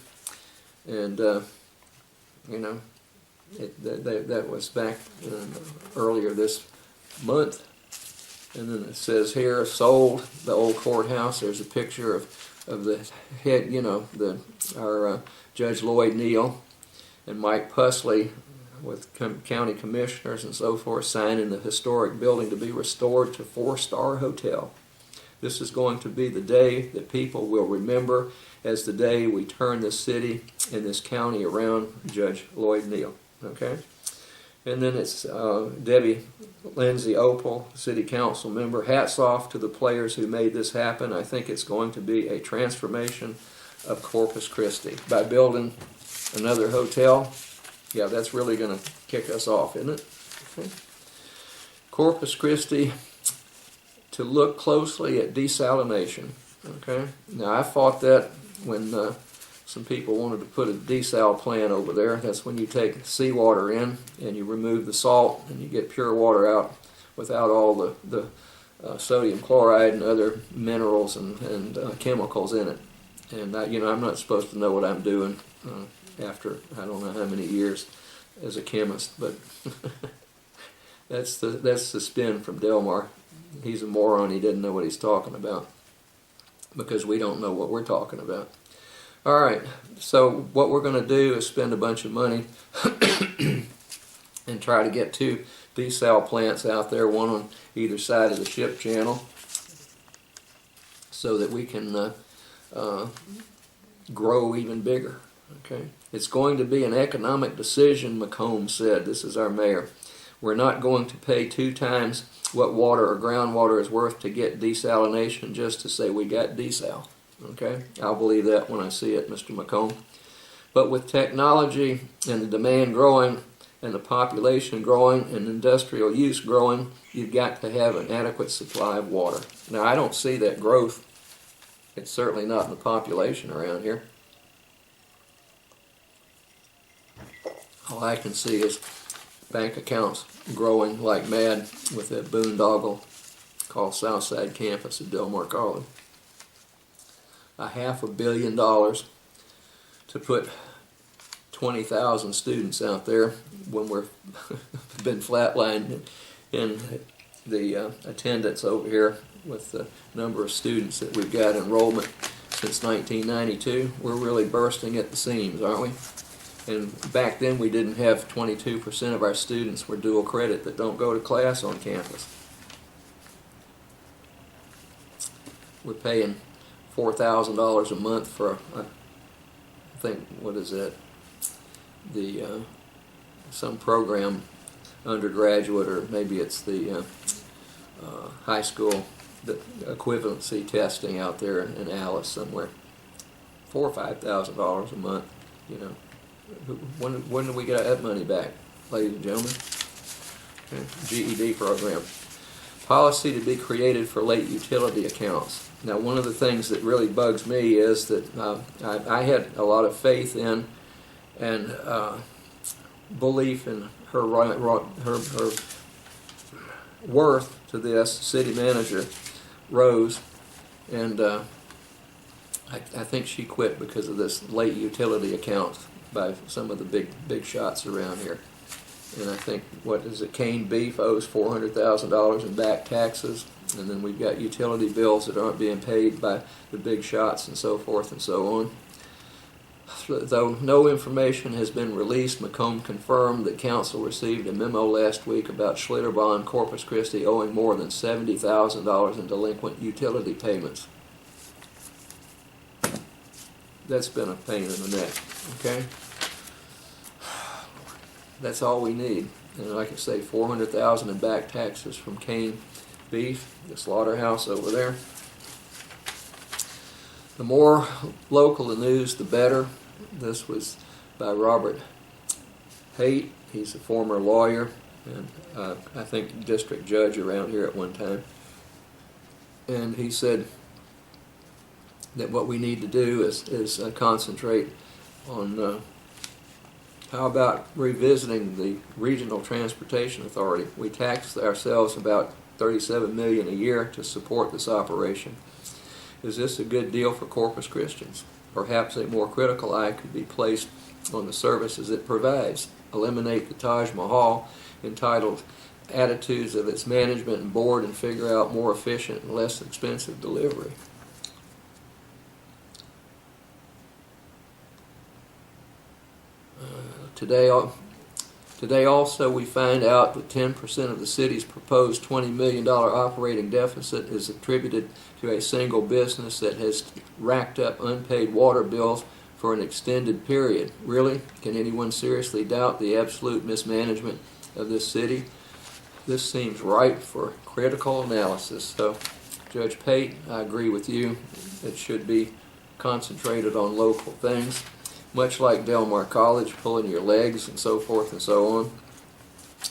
And, you know, that was back earlier this month. And then it says here, sold the old courthouse. There's a picture of the head, you know, our Judge Lloyd Neal and Mike Pusley with county commissioners and so forth signing the historic building to be restored to 4-star hotel. This is going to be the day that people will remember as the day we turn this city and this county around Judge Lloyd Neal. Okay? And then it's Debbie Lindsay Opal, city council member. Hats off to the players who made this happen. I think it's going to be a transformation of Corpus Christi. By building another hotel, yeah, that's really going to kick us off, isn't it? Okay. Corpus Christi, to look closely at desalination. Okay. Now, I fought that when some people wanted to put a desal plant over there. That's when you take seawater in and you remove the salt and you get pure water out without all the sodium chloride and other minerals and chemicals in it. And you know, I'm not supposed to know what I'm doing after I don't know how many years as a chemist, but that's the spin from Delmar. He's a moron. He didn't know what he's talking about because we don't know what we're talking about. All right, so what we're going to do is spend a bunch of money and try to get 2 desal plants out there, one on either side of the ship channel, so that we can grow even bigger. Okay, it's going to be an economic decision, McComb said. This is our mayor. We're not going to pay 2 times what water or groundwater is worth to get desalination just to say we got desal. Okay, I'll believe that when I see it, Mr. McComb. But with technology and the demand growing and the population growing and industrial use growing, you've got to have an adequate supply of water. Now, I don't see that growth. It's certainly not in the population around here. All I can see is bank accounts growing like mad with that boondoggle called Southside Campus at Delmar College. $500 million to put 20,000 students out there when we're been flatlined in the attendance over here with the number of students that we've got enrollment since 1992. We're really bursting at the seams, aren't we? And back then we didn't have 22% of our students were dual credit that don't go to class on campus. We're paying $4,000 a month for, I think, what is that? The some program, undergraduate, or maybe it's the high school, the equivalency testing out there in Alice somewhere. $4,000 or $5,000 a month. You know, when do we get that money back, ladies and gentlemen? Okay. GED program. Policy to be created for late utility accounts. Now, one of the things that really bugs me is that I had a lot of faith in and belief in her worth to this city manager, Rose, and I think she quit because of this late utility account by some of the big shots around here. And I think, what is it, Cane Beef owes $400,000 in back taxes. And then we've got utility bills that aren't being paid by the big shots and so forth and so on. Though no information has been released, Macomb confirmed that council received a memo last week about Schlitterbahn Corpus Christi owing more than $70,000 in delinquent utility payments. That's been a pain in the neck, okay? That's all we need. And like I say, $400,000 in back taxes from Kane Beef, the slaughterhouse over there. The more local the news, the better. This was by Robert Haight. He's a former lawyer and I think district judge around here at one time. And he said that what we need to do is concentrate on how about revisiting the Regional Transportation Authority. We tax ourselves about $37 million a year to support this operation. Is this a good deal for Corpus Christians? Perhaps a more critical eye could be placed on the services it provides. Eliminate the Taj Mahal, entitled Attitudes of its Management and Board, and figure out more efficient and less expensive delivery. Today also we find out that 10% of the city's proposed $20 million operating deficit is attributed to a single business that has racked up unpaid water bills for an extended period. Really? Can anyone seriously doubt the absolute mismanagement of this city? This seems ripe for critical analysis. So, Judge Pate, I agree with you. It should be concentrated on local things. Much like Del Mar College, pulling your legs and so forth and so on.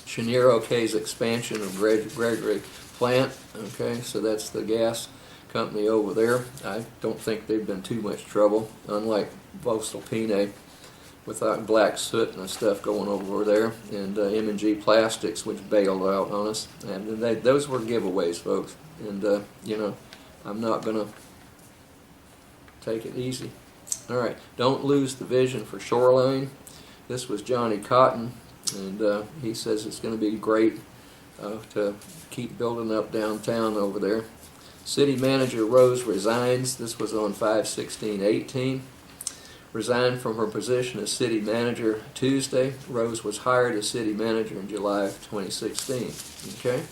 Cheniere OK's expansion of Gregory plant, okay, so that's the gas company over there. I don't think they've been too much trouble, unlike Voestalpine with that black soot and stuff going over there, and M&G Plastics, which bailed out on us. And those were giveaways, folks. And, you know, I'm not going to take it easy. All right, don't lose the vision for Shoreline. This was Johnny Cotton, and he says it's going to be great to keep building up downtown over there. City Manager Rose resigns. This was on 5/16/18. Resigned from her position as City Manager Tuesday. Rose was hired as City Manager in July of 2016. Okay?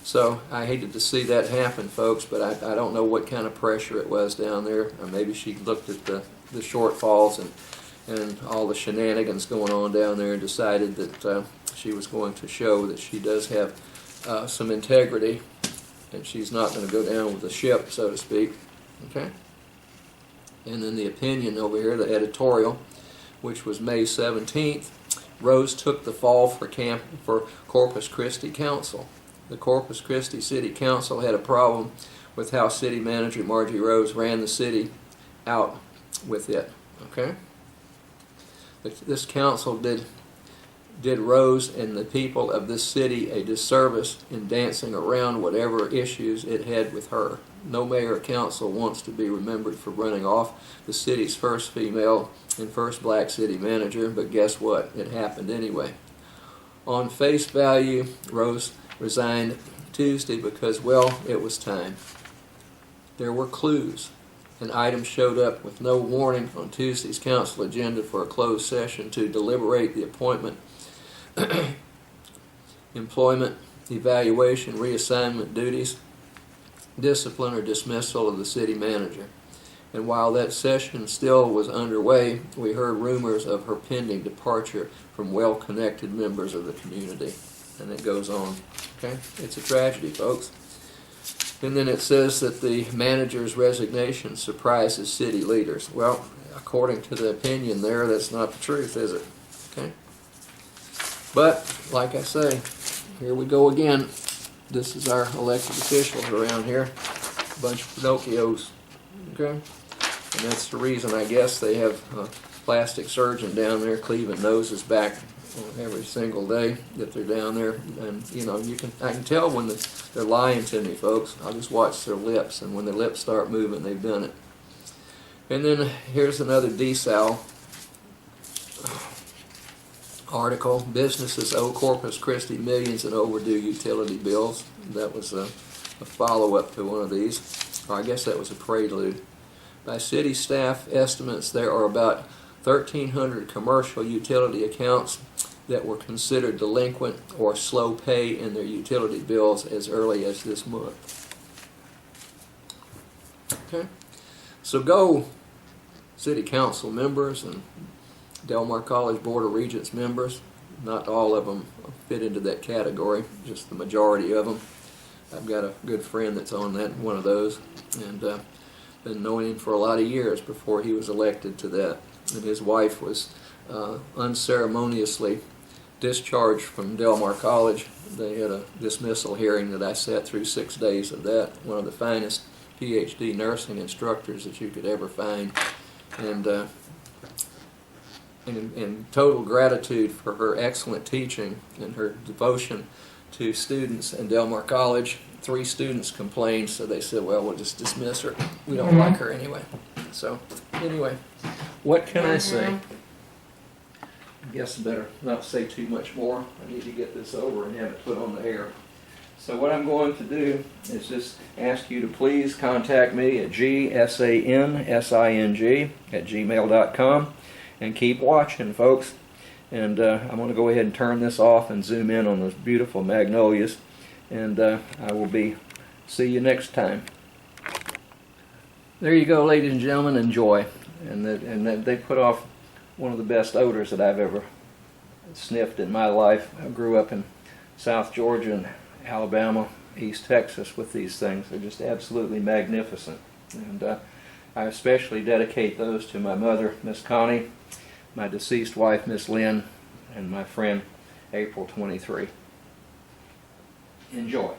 So I hated to see that happen, folks, but I don't know what kind of pressure it was down there. Or maybe she looked at the shortfalls and all the shenanigans going on down there and decided that she was going to show that she does have some integrity and she's not going to go down with the ship, so to speak. Okay? And then the opinion over here, the editorial, which was May 17th, Rose took the fall for Corpus Christi Council. The Corpus Christi City Council had a problem with how City Manager Margie Rose ran the city out with it. Okay? This council did Rose and the people of this city a disservice in dancing around whatever issues it had with her. No mayor or council wants to be remembered for running off the city's first female and first black city manager, but guess what? It happened anyway. On face value, Rose resigned Tuesday because, well, it was time. There were clues. An item showed up with no warning on Tuesday's council agenda for a closed session to deliberate the appointment, employment, evaluation, reassignment duties, discipline, or dismissal of the city manager. And while that session still was underway, we heard rumors of her pending departure from well-connected members of the community. And it goes on. Okay? It's a tragedy, folks. And then it says that the manager's resignation surprises city leaders. Well, according to the opinion there, that's not the truth, is it? Okay? But, like I say, here we go again. This is our elected officials around here. A bunch of Pinocchios. Okay? And that's the reason, I guess, they have a plastic surgeon down there cleaving noses back every single day that they're down there. And, you know, I can tell when they're lying to me, folks. I'll just watch their lips, and when their lips start moving, they've done it. And then here's another DSAL article. Businesses owe Corpus Christi millions in overdue utility bills. That was a follow-up to one of these, or I guess that was a prelude. By city staff estimates, there are about 1,300 commercial utility accounts that were considered delinquent or slow pay in their utility bills as early as this month. Okay, so go City Council members and Del Mar College Board of Regents members. Not all of them fit into that category, just the majority of them. I've got a good friend that's on that, one of those, and been knowing him for a lot of years before he was elected to that. And his wife was unceremoniously discharged from Del Mar College. They had a dismissal hearing that I sat through 6 days of that. One of the finest PhD nursing instructors that you could ever find. And in total gratitude for her excellent teaching and her devotion to students in Del Mar College, 3 students complained, so they said, well, we'll just dismiss her. We don't like her anyway. So, anyway, what can I say? I guess I better not say too much more. I need to get this over and have it put on the air. So what I'm going to do is just ask you to please contact me at gsansing@gmail.com and keep watching, folks. And I'm going to go ahead and turn this off and zoom in on those beautiful magnolias. And I will see you next time. There you go, ladies and gentlemen. Enjoy. And they put off one of the best odors that I've ever sniffed in my life. I grew up in South Georgia and Alabama, East Texas with these things. They're just absolutely magnificent. And I especially dedicate those to my mother, Miss Connie, my deceased wife, Miss Lynn, and my friend, April 23. Enjoy.